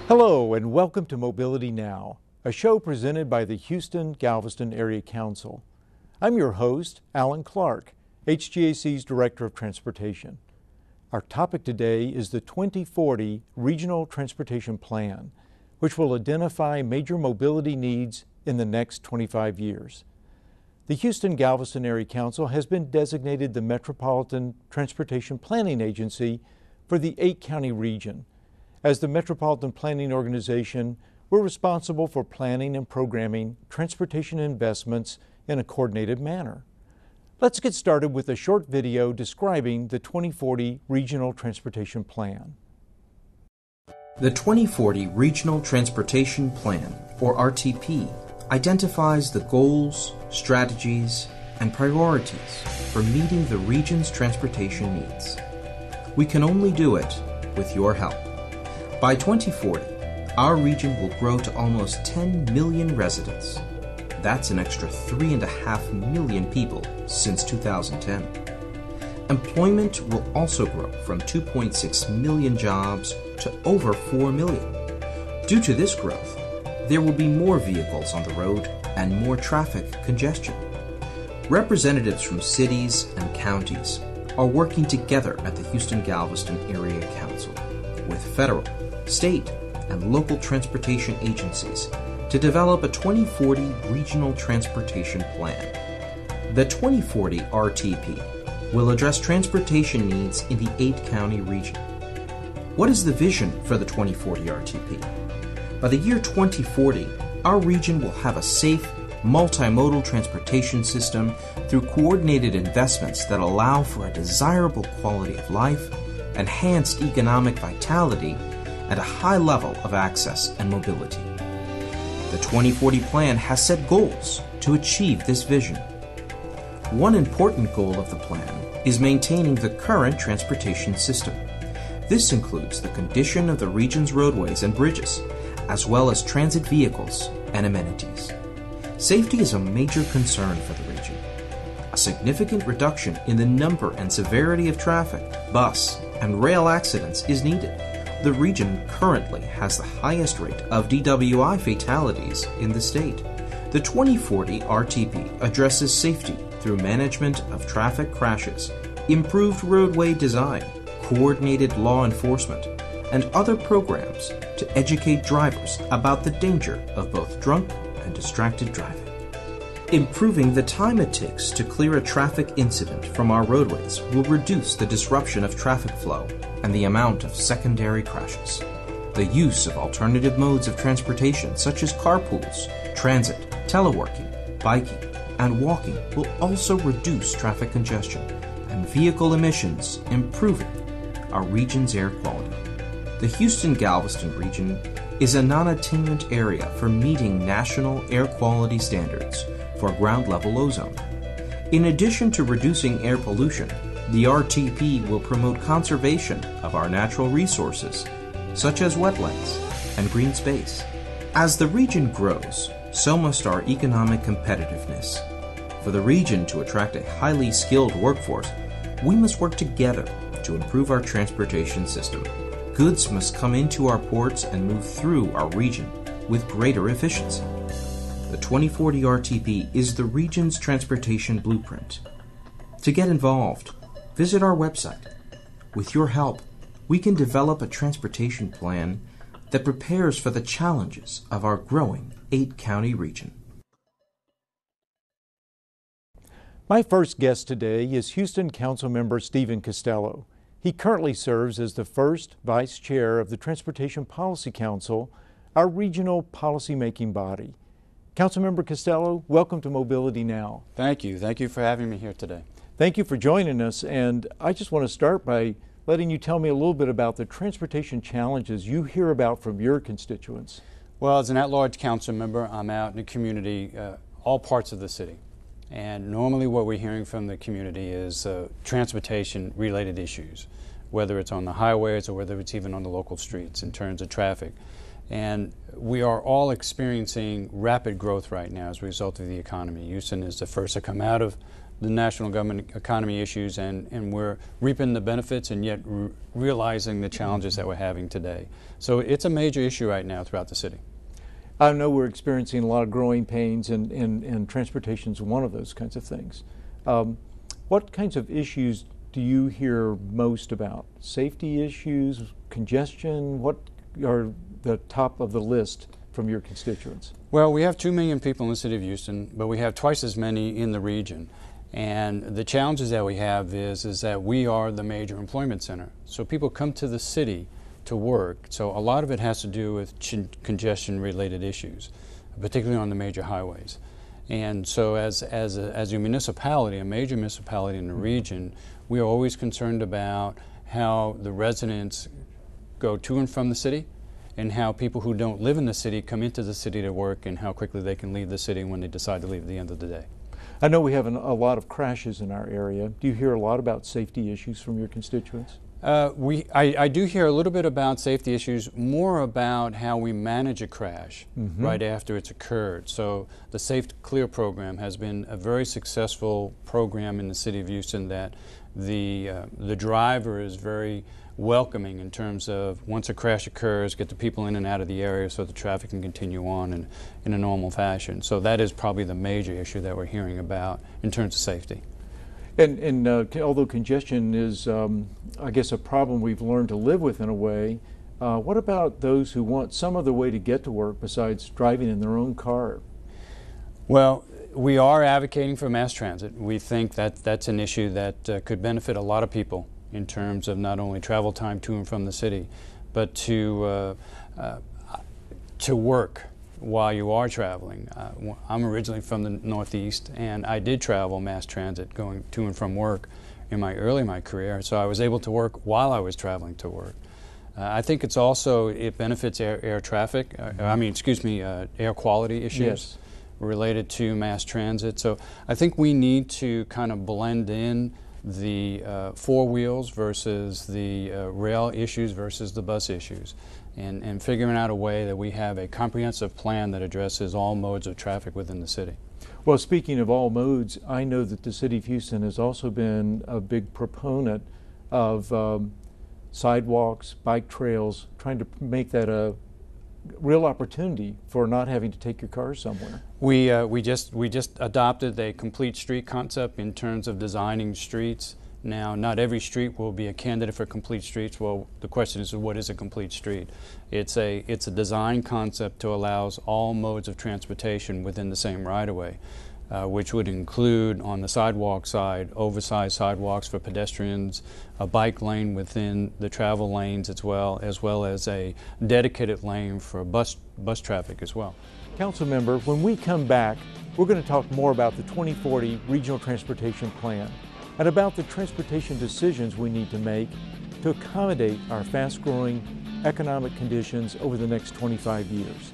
Hello and welcome to Mobility Now, a show presented by the Houston-Galveston Area Council. I'm your host, Alan Clark, HGAC's Director of Transportation. Our topic today is the 2040 Regional Transportation Plan, which will identify major mobility needs in the next 25 years. The Houston-Galveston Area Council has been designated the Metropolitan Transportation Planning Agency for the 8-county region. As the Metropolitan Planning Organization, we're responsible for planning and programming transportation investments in a coordinated manner. Let's get started with a short video describing the 2040 Regional Transportation Plan. The 2040 Regional Transportation Plan, or RTP, identifies the goals, strategies, and priorities for meeting the region's transportation needs. We can only do it with your help. By 2040, our region will grow to almost 10 million residents. That's an extra 3.5 million people since 2010. Employment will also grow from 2.6 million jobs to over 4 million. Due to this growth, there will be more vehicles on the road and more traffic congestion. Representatives from cities and counties are working together at the Houston-Galveston Area Council with federal, state, and local transportation agencies to develop a 2040 Regional Transportation Plan. The 2040 RTP will address transportation needs in the 8-county region. What is the vision for the 2040 RTP? By the year 2040, our region will have a safe, multimodal transportation system through coordinated investments that allow for a desirable quality of life, enhanced economic vitality, and a high level of access and mobility. The 2040 plan has set goals to achieve this vision. One important goal of the plan is maintaining the current transportation system. This includes the condition of the region's roadways and bridges, as well as transit vehicles and amenities. Safety is a major concern for the region. A significant reduction in the number and severity of traffic, bus, and rail accidents is needed. The region currently has the highest rate of DWI fatalities in the state. The 2040 RTP addresses safety through management of traffic crashes, improved roadway design, coordinated law enforcement, and other programs to educate drivers about the danger of both drunk and distracted driving. Improving the time it takes to clear a traffic incident from our roadways will reduce the disruption of traffic flow and the amount of secondary crashes. The use of alternative modes of transportation such as carpools, transit, teleworking, biking, and walking will also reduce traffic congestion and vehicle emissions, improving our region's air quality. The Houston-Galveston region is a non-attainment area for meeting national air quality standards for ground-level ozone. In addition to reducing air pollution, the RTP will promote conservation of our natural resources, such as wetlands and green space. As the region grows, so must our economic competitiveness. For the region to attract a highly skilled workforce, we must work together to improve our transportation system. Goods must come into our ports and move through our region with greater efficiency. The 2040 RTP is the region's transportation blueprint. To get involved, visit our website. With your help, we can develop a transportation plan that prepares for the challenges of our growing 8-county region. My first guest today is Houston Councilmember Stephen Costello. He currently serves as the first Vice Chair of the Transportation Policy Council, our regional policymaking body. Councilmember Costello, welcome to Mobility Now. Thank you. Thank you for having me here today. Thank you for joining us, and I just want to start by letting you tell me a little bit about the transportation challenges you hear about from your constituents. Well, as an at-large council member, I'm out in the community, all parts of the city. And normally what we're hearing from the community is transportation-related issues, whether it's on the highways or whether it's even on the local streets in terms of traffic. And we are all experiencing rapid growth right now as a result of the economy. Houston is the first to come out of the national government economy issues, and we're reaping the benefits and yet realizing the challenges that we're having today. So it's a major issue right now throughout the city. I know we're experiencing a lot of growing pains, and transportation is one of those kinds of things. What kinds of issues do you hear most about? Safety issues, congestion? What are the top of the list from your constituents? Well, we have 2 million people in the city of Houston, but we have twice as many in the region. And the challenges that we have is that we are the major employment center. So people come to the city to work. So a lot of it has to do with congestion-related issues, particularly on the major highways. And so as a municipality, a major municipality in the region, we are always concerned about how the residents go to and from the city, and how people who don't live in the city come into the city to work, and how quickly they can leave the city when they decide to leave at the end of the day. I know we have a lot of crashes in our area. Do you hear a lot about safety issues from your constituents? I do hear a little bit about safety issues, more about how we manage a crash right after it's occurred. So the Safe Clear program has been a very successful program in the city of Houston, that the driver is very welcoming in terms of, once a crash occurs, get the people in and out of the area so the traffic can continue on in a normal fashion. So that is probably the major issue that we're hearing about in terms of safety. And although congestion is, I guess, a problem we've learned to live with in a way, what about those who want some other way to get to work besides driving in their own car? Well, we are advocating for mass transit. We think that that's an issue that could benefit a lot of people in terms of not only travel time to and from the city, but to work while you are traveling. I'm originally from the Northeast, and I did travel mass transit going to and from work in my career, so I was able to work while I was traveling to work. I think it benefits air traffic, air quality issues. Yes. Related to mass transit. So I think we need to kind of blend in the 4 wheels versus the rail issues versus the bus issues, and figuring out a way that we have a comprehensive plan that addresses all modes of traffic within the city. Well, speaking of all modes, I know that the City of Houston has also been a big proponent of sidewalks, bike trails, trying to make that a real opportunity for not having to take your car somewhere. We just adopted a complete street concept in terms of designing streets. Now, not every street will be a candidate for complete streets. Well, the question is, what is a complete street? It's a design concept to allow all modes of transportation within the same right-of-way, which would include, on the sidewalk side, oversized sidewalks for pedestrians, a bike lane within the travel lanes as well as a dedicated lane for bus traffic as well. Council member, when we come back, we're going to talk more about the 2040 Regional Transportation Plan and about the transportation decisions we need to make to accommodate our fast-growing economic conditions over the next 25 years.